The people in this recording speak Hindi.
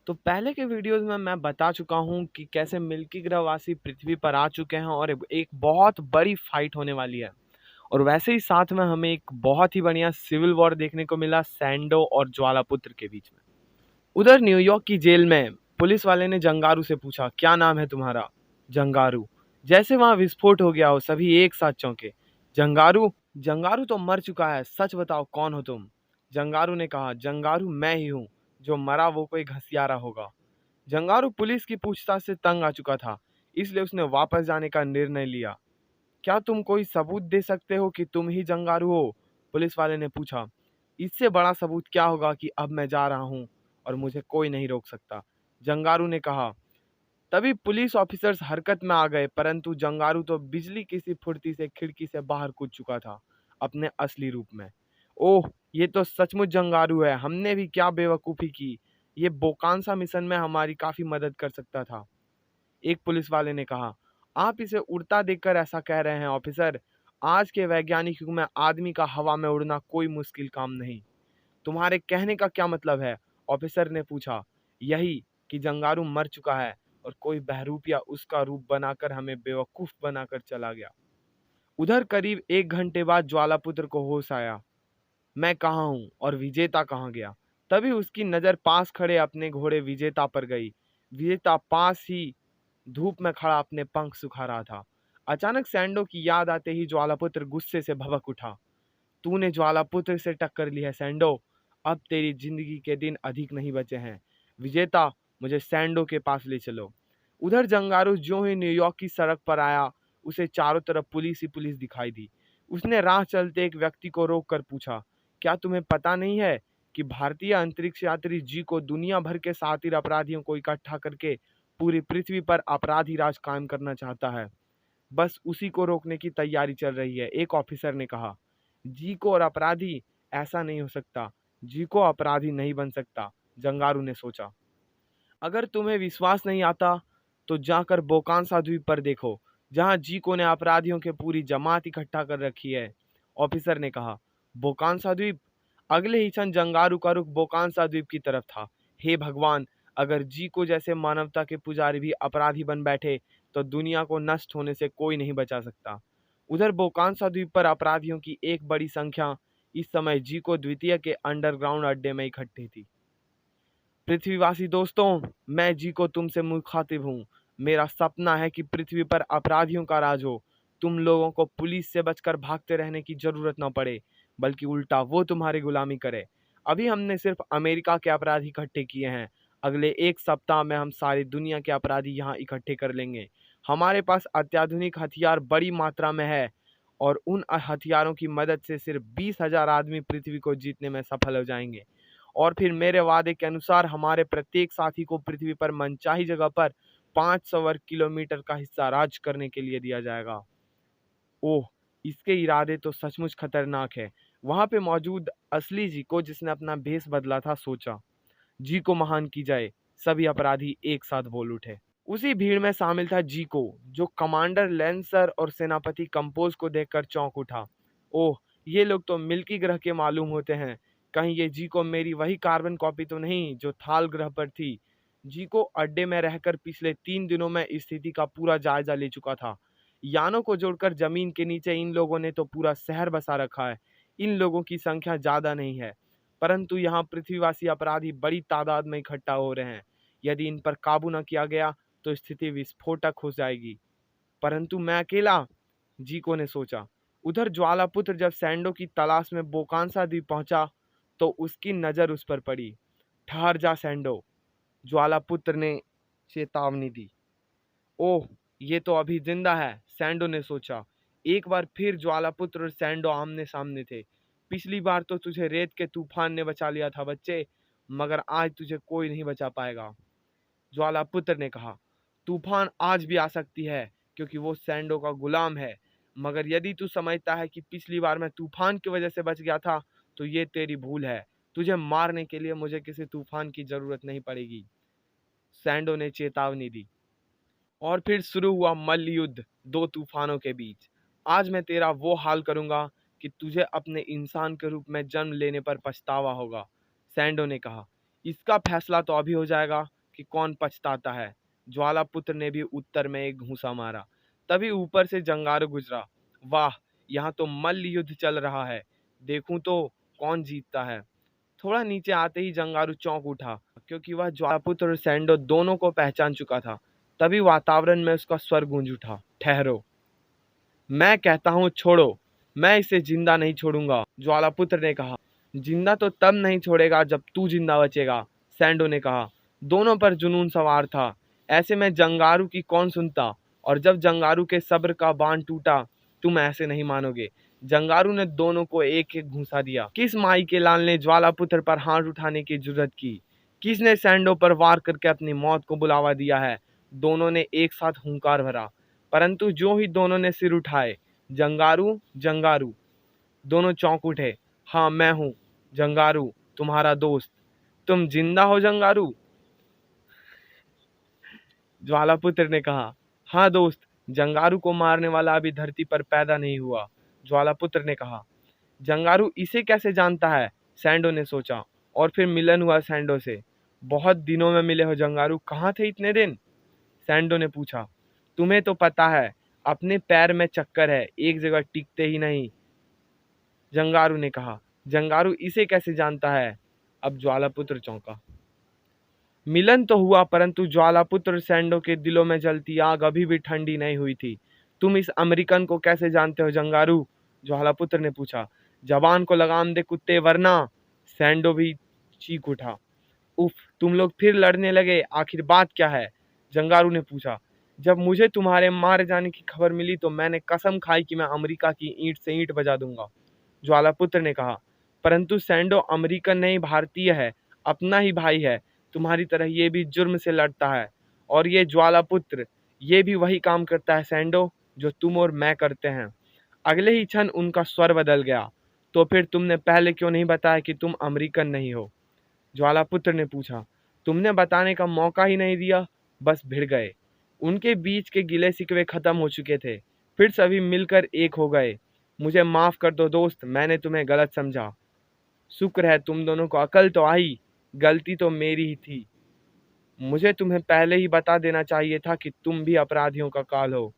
तो पहले के वीडियोज़ में मैं बता चुका हूँ कि कैसे मिल्की ग्रहवासी पृथ्वी पर आ चुके हैं और एक बहुत बड़ी फाइट होने वाली है। और वैसे ही साथ में हमें एक बहुत ही बढ़िया सिविल वॉर देखने को मिला सैंडो और ज्वालापुत्र के बीच में। उधर न्यूयॉर्क की जेल में पुलिस वाले ने जंगारू से पूछा, क्या नाम है तुम्हारा? जंगारू। जैसे वहां विस्फोट हो गया हो, सभी एक साथ चौंके। जंगारू? जंगारू तो मर चुका है, सच बताओ कौन हो तुम? जंगारू ने कहा, जंगारू मैं ही हूँ, जो मरा वो कोई घसियारा होगा। जंगारू पुलिस की पूछताछ से तंग आ चुका था, इसलिए उसने वापस जाने का निर्णय लिया। क्या तुम कोई सबूत दे सकते हो कि तुम ही जंगारू हो? पुलिस वाले ने पूछा। इससे बड़ा सबूत क्या होगा कि अब मैं जा रहा हूँ और मुझे कोई नहीं रोक सकता, जंगारू ने कहा। तभी पुलिस ऑफिसर्स हरकत में आ गए, परंतु जंगारू तो बिजली की सी फुर्ती से खिड़की से बाहर कूद चुका था, अपने असली रूप में। ओह, ये तो सचमुच जंगारू है, हमने भी क्या बेवकूफ़ी की। ये बोकांसा मिशन में हमारी काफ़ी मदद कर सकता था, एक पुलिस वाले ने कहा। आप इसे उड़ता देखकर ऐसा कह रहे हैं ऑफिसर? आज के वैज्ञानिक युग में आदमी का हवा में उड़ना कोई मुश्किल काम नहीं। तुम्हारे कहने का क्या मतलब है? ऑफिसर ने पूछा। यही कि जंगारू मर चुका है और कोई बहरूपिया उसका रूप बनाकर हमें बेवकूफ बनाकर चला गया। उधर करीब 1 घंटे बाद ज्वालापुत्र को होश आया। मैं कहाँ हूँ और विजेता कहाँ गया? तभी उसकी नजर पास खड़े अपने घोड़े विजेता पर गई। विजेता पास ही धूप में खड़ा अपने पंख सुखा रहा था। अचानक सैंडो की याद आते ही ज्वालापुत्र गुस्से से भभक उठा। तूने ज्वालापुत्र से टक्कर ली है सैंडो, अब तेरी जिंदगी के दिन अधिक नहीं बचे हैं। विजेता, मुझे सैंडो के पास ले चलो। उधर जंगारू ज्यों ही न्यूयॉर्क की सड़क पर आया, उसे चारों तरफ पुलिस ही पुलिस दिखाई दी। उसने राह चलते एक व्यक्ति को रोक कर पूछा, क्या तुम्हें पता नहीं है कि भारतीय अंतरिक्ष यात्री जी को दुनिया भर के शातिर अपराधियों को इकट्ठा करके पूरी पृथ्वी पर अपराधी राज कायम करना चाहता है? बस उसी को रोकने की तैयारी चल रही है, एक ऑफिसर ने कहा। जी को और अपराधी? ऐसा नहीं हो सकता, जी को अपराधी नहीं बन सकता, जंगारू ने सोचा। अगर तुम्हें विश्वास नहीं आता तो जाकर बोकांसा द्वीप पर देखो, जहां जीको ने अपराधियों के पूरी जमात इकट्ठा कर रखी है, ऑफिसर ने कहा। बोकांसा द्वीप? अगले ही क्षण जंगारू का रुख बोकांसा द्वीप की तरफ था। हे भगवान, अगर जीको जैसे मानवता के पुजारी भी अपराधी बन बैठे तो दुनिया को नष्ट होने से कोई नहीं बचा सकता। उधर बोकांसा द्वीप पर अपराधियों की एक बड़ी संख्या इस समय जीको द्वितीय के अंडरग्राउंड अड्डे में इकट्ठी थी। पृथ्वीवासी दोस्तों, मैं जी को तुमसे मुखातिब हूँ। मेरा सपना है कि पृथ्वी पर अपराधियों का राज हो। तुम लोगों को पुलिस से बचकर भागते रहने की जरूरत न पड़े, बल्कि उल्टा वो तुम्हारी गुलामी करे। अभी हमने सिर्फ अमेरिका के अपराधी इकट्ठे किए हैं, अगले 1 सप्ताह में हम सारी दुनिया के अपराधी यहाँ इकट्ठे कर लेंगे। हमारे पास अत्याधुनिक हथियार बड़ी मात्रा में है और उन हथियारों की मदद से सिर्फ 20,000 आदमी पृथ्वी को जीतने में सफल हो जाएंगे। और फिर मेरे वादे के अनुसार हमारे प्रत्येक साथी को पृथ्वी पर मनचाही जगह पर 500 वर्ग किलोमीटर का हिस्सा राज करने के लिए दिया जाएगा। ओह, इसके इरादे तो सचमुच खतरनाक है। वहां पे मौजूद असली जी को, जिसने अपना भेष बदला था, सोचा। जी को महान की जाए, सभी अपराधी एक साथ बोल उठे। उसी भीड़ में शामिल था जी को, जो कमांडर लेंसर और सेनापति कंपोज को देखकर चौंक उठा। ओह, ये लोग तो मिल्की ग्रह के मालूम होते हैं। कहीं ये जी को मेरी वही कार्बन कॉपी तो नहीं जो थाल ग्रह पर थी? जी को अड्डे में रहकर पिछले 3 दिनों में स्थिति का पूरा जायजा ले चुका था। यानों को जोड़कर जमीन के नीचे इन लोगों ने तो पूरा शहर बसा रखा है। इन लोगों की संख्या ज्यादा नहीं है, परंतु यहाँ पृथ्वीवासी अपराधी बड़ी तादाद में इकट्ठा हो रहे हैं। यदि इन पर काबू न किया गया तो स्थिति विस्फोटक हो जाएगी। परंतु मैं अकेला, जीको ने सोचा। उधर ज्वालापुत्र जब सैंडो की तलाश में बोकांसा द्वीप पहुंचा तो उसकी नजर उस पर पड़ी। ठहर जा सैंडो, ज्वालापुत्र ने चेतावनी दी। ओह, ये तो अभी जिंदा है, सैंडो ने सोचा। एक बार फिर ज्वालापुत्र और सैंडो आमने सामने थे। पिछली बार तो तुझे रेत के तूफान ने बचा लिया था बच्चे, मगर आज तुझे कोई नहीं बचा पाएगा, ज्वालापुत्र ने कहा। तूफान आज भी आ सकती है क्योंकि वो सैंडो का गुलाम है, मगर यदि तू समझता है कि पिछली बार मैं तूफान की वजह से बच गया था तो ये तेरी भूल है। तुझे मारने के लिए मुझे किसी तूफान की जरूरत नहीं पड़ेगी, सैंडो ने चेतावनी दी। और फिर शुरू हुआ मल्ल युद्ध दो तूफानों के बीच। आज मैं तेरा वो हाल करूंगा कि तुझे अपने इंसान के रूप में जन्म लेने पर पछतावा होगा, सैंडो ने कहा। इसका फैसला तो अभी हो जाएगा कि कौन पछताता है। ज्वालापुत्र ने भी उत्तर में एक घूंसा मारा। तभी ऊपर से जंगारू गुजरा। वाह, यहाँ तो मल्ल युद्ध चल रहा है, देखूं तो कौन जीतता है। थोड़ा नीचे आते ही जंगारू चौंक उठा, क्योंकि वह ज्वालापुत्र और सैंडो दोनों को पहचान चुका था। तभी वातावरण में उसका स्वर गूंज उठा, ठहरो, मैं कहता हूँ छोड़ो, मैं इसे जिंदा नहीं छोड़ूंगा। ज्वालापुत्र ने कहा। जिंदा तो तब नहीं छोड़ेगा जब तू जिंदा बचेगा, सैंडो ने कहा। दोनों पर जुनून सवार था। ऐसे में जंगारू की कौन सुनता, और जब जंगारू के सब्र का बांध टूटा, तुम ऐसे नहीं मानोगे। जंगारू ने दोनों को एक एक घूंसा दिया। किस माई के लाल ने ज्वालापुत्र पर हाथ उठाने की जुर्रत की? किसने सैंडो पर वार करके अपनी मौत को बुलावा दिया है? दोनों ने एक साथ हुंकार भरा, परंतु जो ही दोनों ने सिर उठाए, जंगारू जंगारू, दोनों चौंक उठे। हाँ, मैं हूँ जंगारू, तुम्हारा दोस्त। तुम जिंदा हो जंगारू? ज्वालापुत्र ने कहा। हाँ दोस्त, जंगारू को मारने वाला अभी धरती पर पैदा नहीं हुआ, ज्वालापुत्र ने कहा। जंगारू इसे कैसे जानता है? सैंडो ने सोचा। और फिर मिलन हुआ सैंडो से। बहुत दिनों में मिले हो जंगारू, कहाँ थे इतने दिन? सैंडो ने पूछा। तुम्हें तो पता है, अपने पैर में चक्कर है, एक जगह टिकते ही नहीं, जंगारू ने कहा। जंगारू इसे कैसे जानता है? अब ज्वालापुत्र चौंका। मिलन तो हुआ, परंतु ज्वालापुत्र और सैंडो के दिलों में जलती आग अभी भी ठंडी नहीं हुई थी। तुम इस अमेरिकन को कैसे जानते हो जंगारू? ज्वालापुत्र ने पूछा। जबान को लगाम दे कुत्ते, वरना। सैंडो भी चीख उठा। उफ, तुम लोग फिर लड़ने लगे, आखिर बात क्या है? जंगारू ने पूछा। जब मुझे तुम्हारे मारे जाने की खबर मिली तो मैंने कसम खाई कि मैं अमेरिका की ईंट से ईंट बजा दूंगा, ज्वालापुत्र ने कहा। परंतु सैंडो अमेरिकन नहीं, भारतीय है, अपना ही भाई है। तुम्हारी तरह ये भी जुर्म से लड़ता है। और ये ज्वालापुत्र, ये भी वही काम करता है सैंडो, जो तुम और मैं करते हैं। अगले ही क्षण उनका स्वर बदल गया। तो फिर तुमने पहले क्यों नहीं बताया कि तुम अमेरिकन नहीं हो? ज्वालापुत्र ने पूछा। तुमने बताने का मौका ही नहीं दिया, बस भिड़ गए। उनके बीच के गिले शिकवे खत्म हो चुके थे। फिर सभी मिलकर एक हो गए। मुझे माफ कर दो दोस्त, मैंने तुम्हें गलत समझा। शुक्र है तुम दोनों को अकल तो आई, गलती तो मेरी ही थी। मुझे तुम्हें पहले ही बता देना चाहिए था कि तुम भी अपराधियों का काल हो।